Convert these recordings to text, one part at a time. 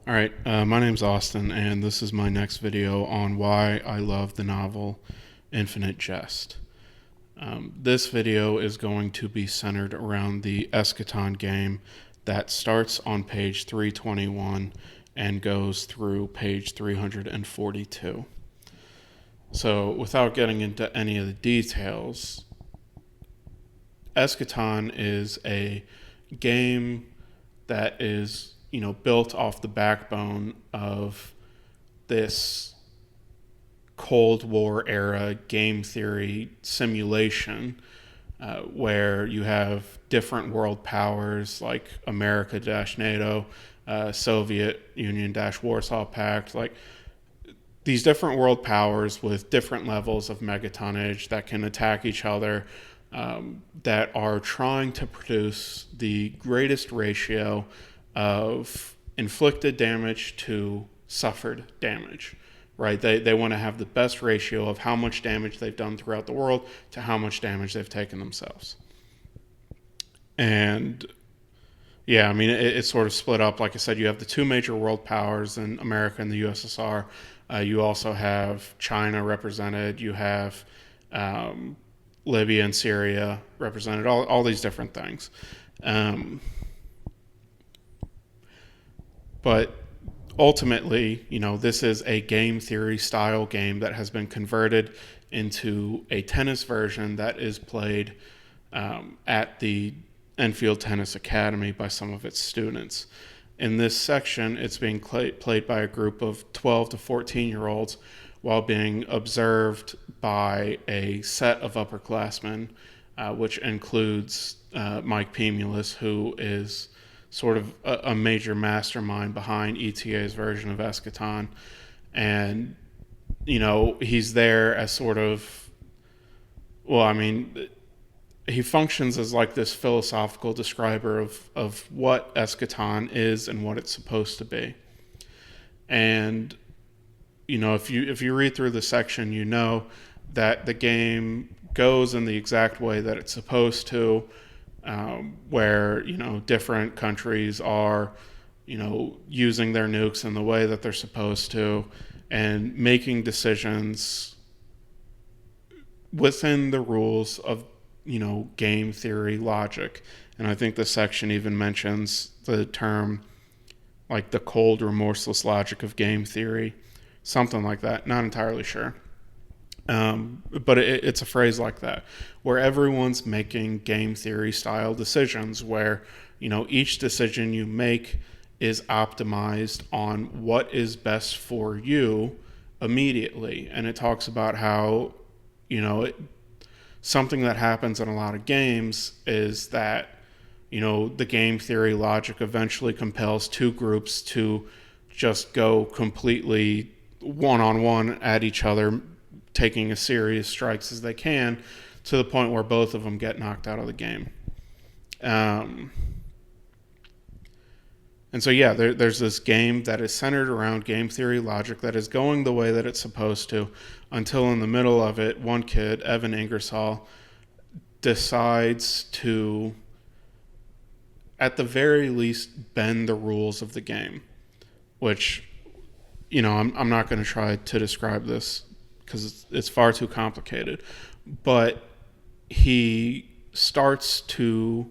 All right, my name's Austin, and this is my next video on why I love the novel Infinite Jest. This video is going to be centered around the eschaton game that starts on page 321 and goes through page 342. So, without getting into any of the details, eschaton is a game that is built off the backbone of this Cold War era game theory simulation, where you have different world powers like America NATO, Soviet Union Warsaw Pact, like these different world powers with different levels of megatonnage that can attack each other, that are trying to produce the greatest ratio of inflicted damage to suffered damage, right? They want to have the best ratio of how much damage they've done throughout the world to how much damage they've taken themselves. And yeah, I mean, it's sort of split up. Like I said, you have the two major world powers in America and the USSR. You also have China represented. You have Libya and Syria represented, all these different things. But ultimately, this is a game theory style game that has been converted into a tennis version that is played at the Enfield Tennis Academy by some of its students. In this section, it's being played by a group of 12 to 14-year-olds while being observed by a set of upperclassmen, which includes Mike Pemulus, who is sort of a major mastermind behind ETA's version of eschaton. And, he's there as sort of, he functions as like this philosophical describer of what eschaton is and what it's supposed to be. And, if you read through the section, that the game goes in the exact way that it's supposed to, where different countries are using their nukes in the way that they're supposed to and making decisions within the rules of game theory logic. And I think the section even mentions the term like the cold remorseless logic of game theory, something like that, not entirely sure. But it's a phrase like that, where everyone's making game theory style decisions, where each decision you make is optimized on what is best for you immediately. And it talks about how something that happens in a lot of games is that the game theory logic eventually compels two groups to just go completely one-on-one at each other, taking as serious strikes as they can, to the point where both of them get knocked out of the game. And so, yeah, there's this game that is centered around game theory logic that is going the way that it's supposed to, until in the middle of it, one kid, Evan Ingersoll, decides to, at the very least, bend the rules of the game, which, I'm not going to try to describe this because it's far too complicated. But he starts to,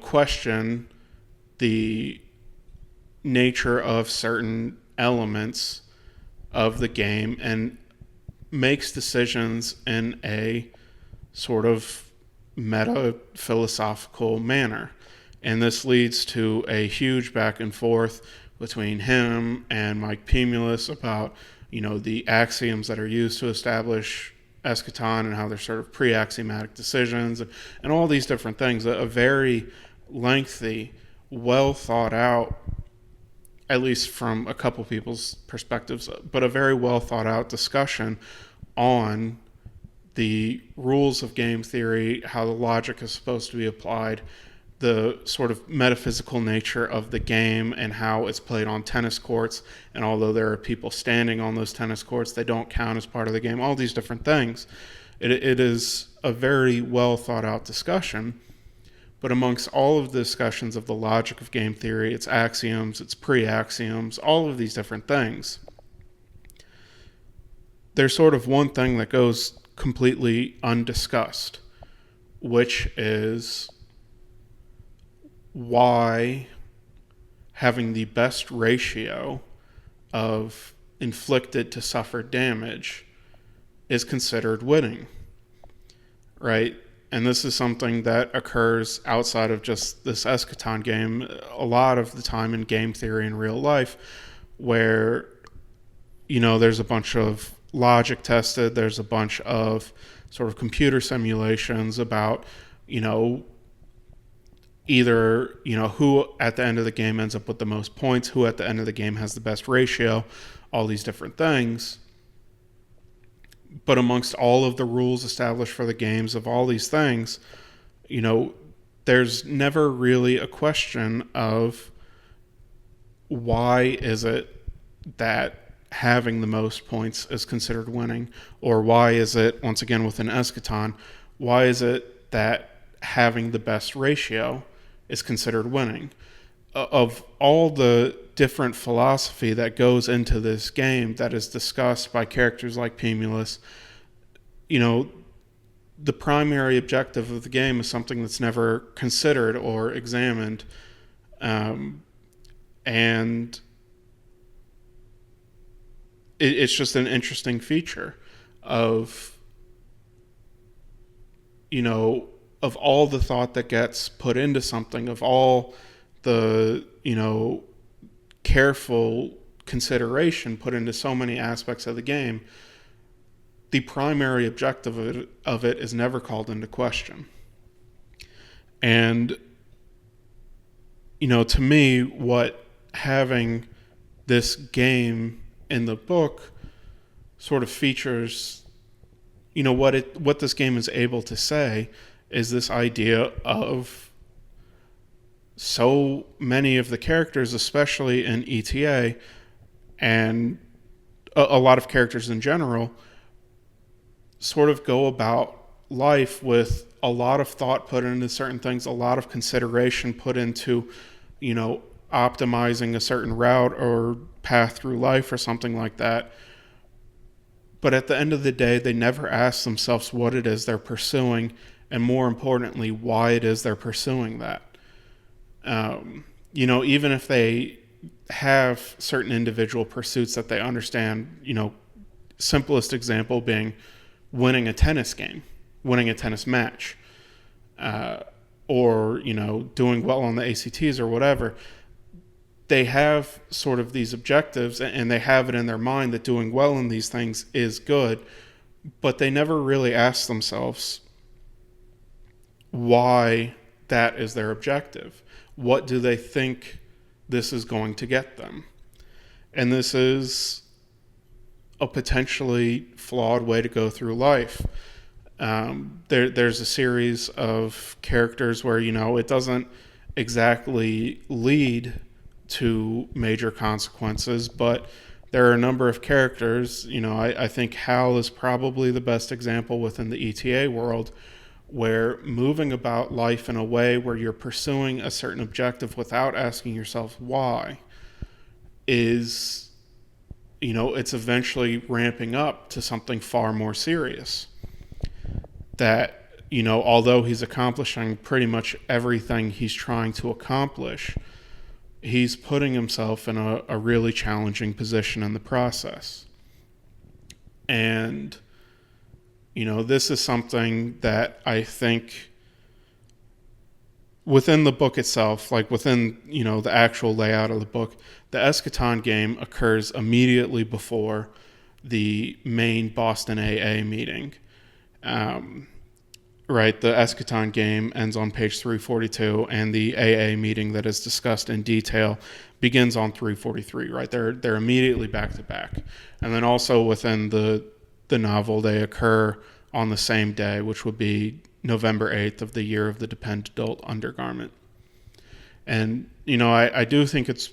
question the nature of certain elements of the game and makes decisions in a sort of meta-philosophical manner. And this leads to a huge back and forth between him and Mike Pemulus about the axioms that are used to establish eschaton and how they're sort of pre-axiomatic decisions and all these different things. A very lengthy, well thought out, at least from a couple people's perspectives, but a very well thought out discussion on the rules of game theory, how the logic is supposed to be applied, the sort of metaphysical nature of the game and how it's played on tennis courts. And although there are people standing on those tennis courts, they don't count as part of the game, all these different things. It is a very well thought out discussion. But amongst all of the discussions of the logic of game theory, its axioms, its pre-axioms, all of these different things, there's sort of one thing that goes completely undiscussed, which is why having the best ratio of inflicted to suffered damage is considered winning, right? And this is something that occurs outside of just this eschaton game a lot of the time in game theory in real life, where, there's a bunch of logic tested, there's a bunch of sort of computer simulations about, either, who at the end of the game ends up with the most points, who at the end of the game has the best ratio, all these different things. But amongst all of the rules established for the games of all these things, there's never really a question of why is it that having the most points is considered winning, or why is it, once again within eschaton, why is it that having the best ratio is considered winning? Of all the different philosophy that goes into this game that is discussed by characters like Pemulus, the primary objective of the game is something that's never considered or examined. And it's just an interesting feature of, of all the thought that gets put into something, of all the, careful consideration put into so many aspects of the game, the primary objective of it is never called into question. And, to me, what having this game in the book sort of features, what this game is able to say is this idea of so many of the characters, especially in ETA, and a lot of characters in general, sort of go about life with a lot of thought put into certain things, a lot of consideration put into, optimizing a certain route or path through life or something like that. But at the end of the day, they never ask themselves what it is they're pursuing, and more importantly, why it is they're pursuing that. Even if they have certain individual pursuits that they understand, simplest example being winning a tennis game, winning a tennis match, or, doing well on the ACTs or whatever. They have sort of these objectives, and they have it in their mind that doing well in these things is good, but they never really ask themselves why that is their objective. What do they think this is going to get them? And this is a potentially flawed way to go through life. There's a series of characters where, it doesn't exactly lead to major consequences, but there are a number of characters, I think Hal is probably the best example within the ETA world, where moving about life in a way where you're pursuing a certain objective without asking yourself why is, it's eventually ramping up to something far more serious. That, although he's accomplishing pretty much everything he's trying to accomplish, he's putting himself in a really challenging position in the process. And this is something that I think within the book itself, like within, the actual layout of the book, the eschaton game occurs immediately before the main Boston AA meeting. Right, the eschaton game ends on page 342, and the AA meeting that is discussed in detail begins on 343, right? They're immediately back to back. And then also within the novel, they occur on the same day, which would be November 8th of the year of the Dependent Adult Undergarment. And, I do think it's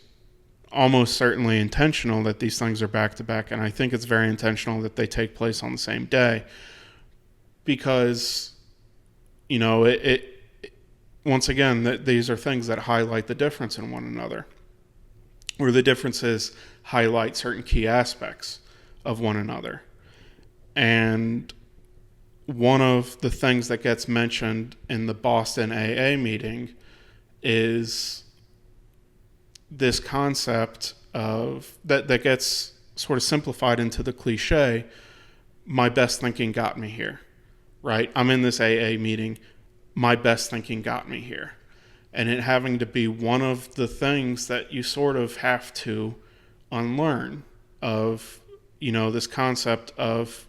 almost certainly intentional that these things are back to back, and I think it's very intentional that they take place on the same day, because, once again, these are things that highlight the difference in one another, or the differences highlight certain key aspects of one another. And one of the things that gets mentioned in the Boston AA meeting is this concept of that gets sort of simplified into the cliche, my best thinking got me here, right? I'm in this AA meeting, my best thinking got me here. And it having to be one of the things that you sort of have to unlearn of, this concept of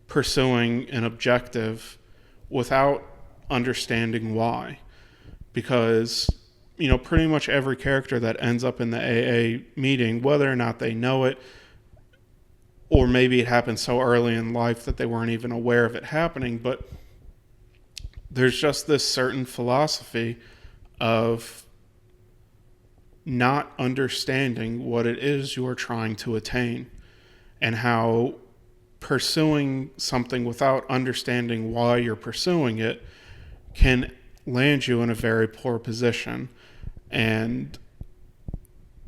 pursuing an objective without understanding why. Because, pretty much every character that ends up in the AA meeting, whether or not they know it, or maybe it happened so early in life that they weren't even aware of it happening, but there's just this certain philosophy of not understanding what it is you're trying to attain, and how pursuing something without understanding why you're pursuing it can land you in a very poor position. And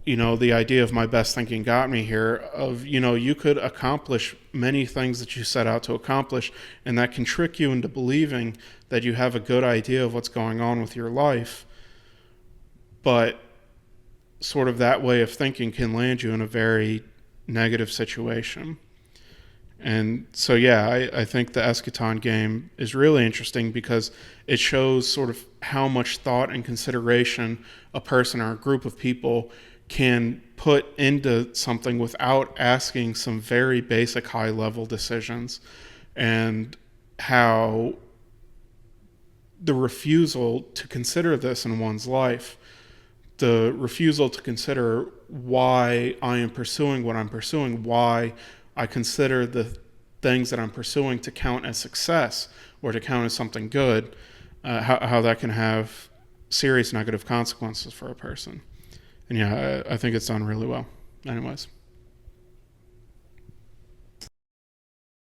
the idea of my best thinking got me here, of, you could accomplish many things that you set out to accomplish, and that can trick you into believing that you have a good idea of what's going on with your life. But sort of that way of thinking can land you in a very negative situation. And so, I think the Eschaton game is really interesting because it shows sort of how much thought and consideration a person or a group of people can put into something without asking some very basic high-level decisions, and how the refusal to consider this in one's life, the refusal to consider why I am pursuing what I'm pursuing, why I consider the things that I'm pursuing to count as success or to count as something good, how that can have serious negative consequences for a person. And I think it's done really well. Anyways.